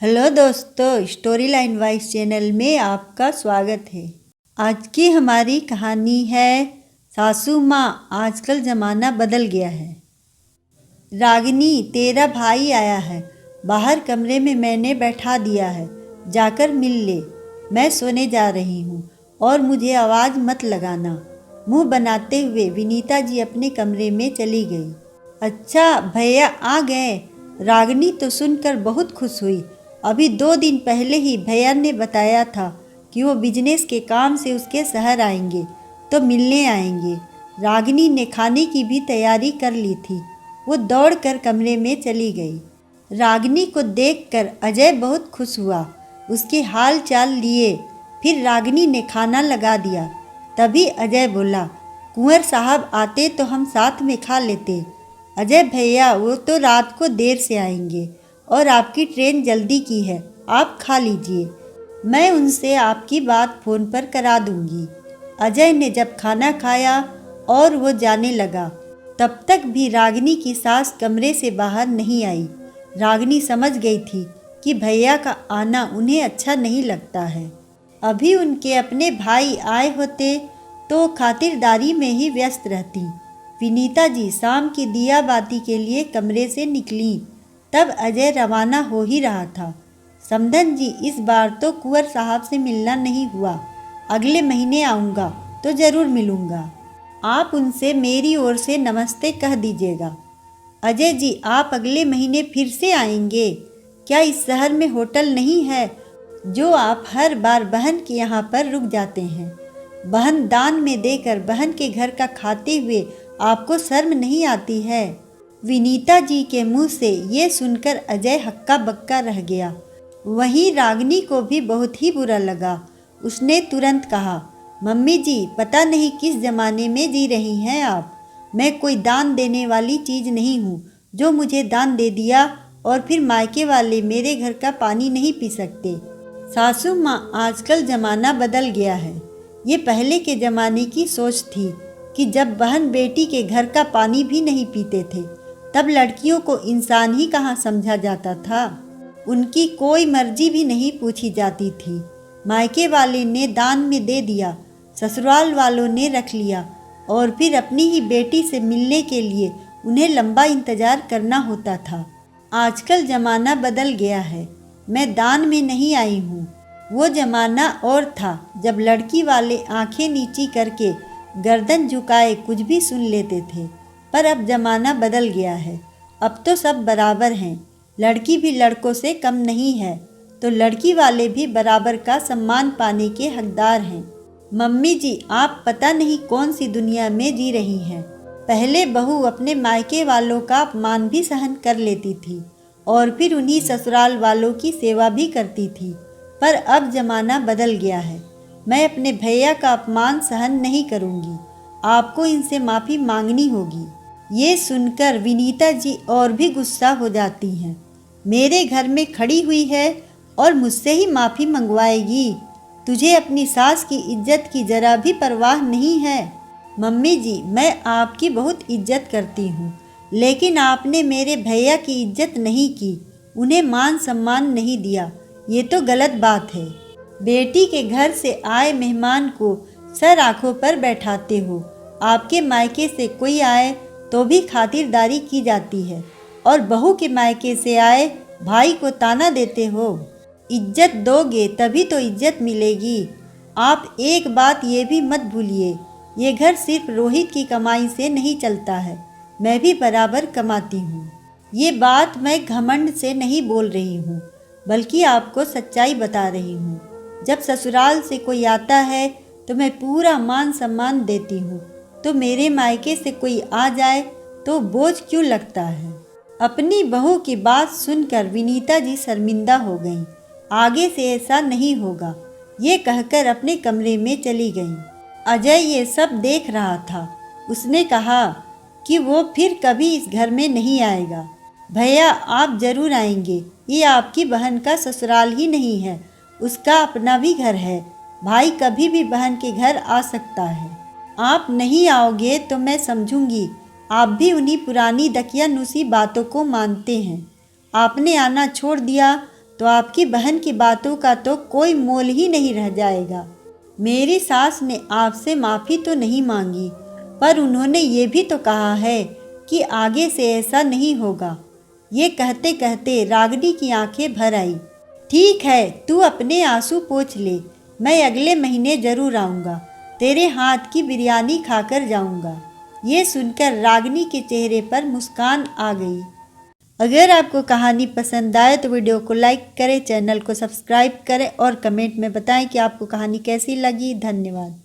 Hello दोस्तों, story line wise channel में आपका स्वागत है। आज की हमारी कहानी है सासू माँ, आजकल ज़माना बदल गया है। रागिनी, तेरा भाई आया है। बाहर कमरे में मैंने बैठा दिया है, जाकर मिल ले। मैं सोने जा रही हूँ और मुझे आवाज़ मत लगाना। मुंह बनाते हुए विनीता जी अपने कमरे में चली गई। अच्छा, भैया आ गए। रागिनी तो सुनकर बहुत खुश हुई। अभी 2 दिन पहले ही भैया ने बताया था कि वो बिजनेस के काम से उसके शहर आएंगे तो मिलने आएंगे। रागिनी ने खाने की भी तैयारी कर ली थी। वो दौड़कर कमरे में चली गई। रागिनी को देखकर अजय बहुत खुश हुआ। उसके हाल चाल लिए। फिर रागिनी ने खाना लगा दिया। तभी अजय बोला, कुंवर साहब आते तो हम साथ में खा लेते। अजय भैया, वो तो रात को देर से आएंगे और आपकी ट्रेन जल्दी की है, आप खा लीजिए। मैं उनसे आपकी बात फ़ोन पर करा दूंगी। अजय ने जब खाना खाया और वो जाने लगा, तब तक भी रागिनी की सास कमरे से बाहर नहीं आई। रागिनी समझ गई थी कि भैया का आना उन्हें अच्छा नहीं लगता है। अभी उनके अपने भाई आए होते तो खातिरदारी में ही व्यस्त रहती। विनीता जी शाम की दिया बाती के लिए कमरे से निकली। तब अजय रवाना हो ही रहा था। समधन जी, इस बार तो कुंवर साहब से मिलना नहीं हुआ। अगले महीने आऊँगा तो ज़रूर मिलूँगा। आप उनसे मेरी ओर से नमस्ते कह दीजिएगा। अजय जी, आप अगले महीने फिर से आएंगे? क्या इस शहर में होटल नहीं है जो आप हर बार बहन के यहाँ पर रुक जाते हैं? बहन दान में देकर बहन के घर का खाते हुए आपको शर्म नहीं आती है? विनीता जी के मुंह से ये सुनकर अजय हक्का बक्का रह गया। वहीं रागिनी को भी बहुत ही बुरा लगा। उसने तुरंत कहा, मम्मी जी, पता नहीं किस ज़माने में जी रही हैं आप। मैं कोई दान देने वाली चीज़ नहीं हूँ जो मुझे दान दे दिया और फिर मायके वाले मेरे घर का पानी नहीं पी सकते। सासू माँ, आजकल ज़माना बदल गया है। ये पहले के ज़माने की सोच थी कि जब बहन बेटी के घर का पानी भी नहीं पीते थे तब लड़कियों को इंसान ही कहाँ समझा जाता था। उनकी कोई मर्जी भी नहीं पूछी जाती थी। मायके वाले ने दान में दे दिया, ससुराल वालों ने रख लिया और फिर अपनी ही बेटी से मिलने के लिए उन्हें लंबा इंतजार करना होता था। आजकल ज़माना बदल गया है। मैं दान में नहीं आई हूँ। वो ज़माना और था जब लड़की वाले आंखें नीची करके गर्दन झुकाए कुछ भी सुन लेते थे। पर अब ज़माना बदल गया है। अब तो सब बराबर हैं। लड़की भी लड़कों से कम नहीं है, तो लड़की वाले भी बराबर का सम्मान पाने के हकदार हैं। मम्मी जी, आप पता नहीं कौन सी दुनिया में जी रही हैं। पहले बहू अपने मायके वालों का अपमान भी सहन कर लेती थी और फिर उन्हीं ससुराल वालों की सेवा भी करती थी। पर अब ज़माना बदल गया है। मैं अपने भैया का अपमान सहन नहीं करूँगी। आपको इनसे माफ़ी मांगनी होगी। ये सुनकर विनीता जी और भी गुस्सा हो जाती हैं। मेरे घर में खड़ी हुई है और मुझसे ही माफ़ी मंगवाएगी? तुझे अपनी सास की इज्जत की ज़रा भी परवाह नहीं है? मम्मी जी, मैं आपकी बहुत इज्जत करती हूँ, लेकिन आपने मेरे भैया की इज्जत नहीं की, उन्हें मान सम्मान नहीं दिया। ये तो गलत बात है। बेटी के घर से आए मेहमान को सर आँखों पर बैठाते हो। आपके मायके से कोई आए तो भी खातिरदारी की जाती है और बहू के मायके से आए भाई को ताना देते हो। इज्जत दोगे तभी तो इज्जत मिलेगी। आप एक बात ये भी मत भूलिए, ये घर सिर्फ रोहित की कमाई से नहीं चलता है, मैं भी बराबर कमाती हूँ। ये बात मैं घमंड से नहीं बोल रही हूँ, बल्कि आपको सच्चाई बता रही हूँ। जब ससुराल से कोई आता है तो मैं पूरा मान सम्मान देती हूँ, तो मेरे मायके से कोई आ जाए तो बोझ क्यों लगता है? अपनी बहू की बात सुनकर विनीता जी शर्मिंदा हो गईं। आगे से ऐसा नहीं होगा, ये कहकर अपने कमरे में चली गईं। अजय ये सब देख रहा था। उसने कहा कि वो फिर कभी इस घर में नहीं आएगा। भैया, आप जरूर आएंगे। ये आपकी बहन का ससुराल ही नहीं है, उसका अपना भी घर है। भाई कभी भी बहन के घर आ सकता है। आप नहीं आओगे तो मैं समझूंगी आप भी उन्हीं पुरानी दकियानूसी बातों को मानते हैं। आपने आना छोड़ दिया तो आपकी बहन की बातों का तो कोई मोल ही नहीं रह जाएगा। मेरी सास ने आपसे माफ़ी तो नहीं मांगी, पर उन्होंने ये भी तो कहा है कि आगे से ऐसा नहीं होगा। ये कहते कहते रागिनी की आंखें भर आई। ठीक है, तू अपने आंसू पोंछ ले, मैं अगले महीने ज़रूर आऊँगा, तेरे हाथ की बिरयानी खाकर जाऊँगा। ये सुनकर रागिनी के चेहरे पर मुस्कान आ गई। अगर आपको कहानी पसंद आए तो वीडियो को लाइक करें, चैनल को सब्सक्राइब करें और कमेंट में बताएं कि आपको कहानी कैसी लगी। धन्यवाद।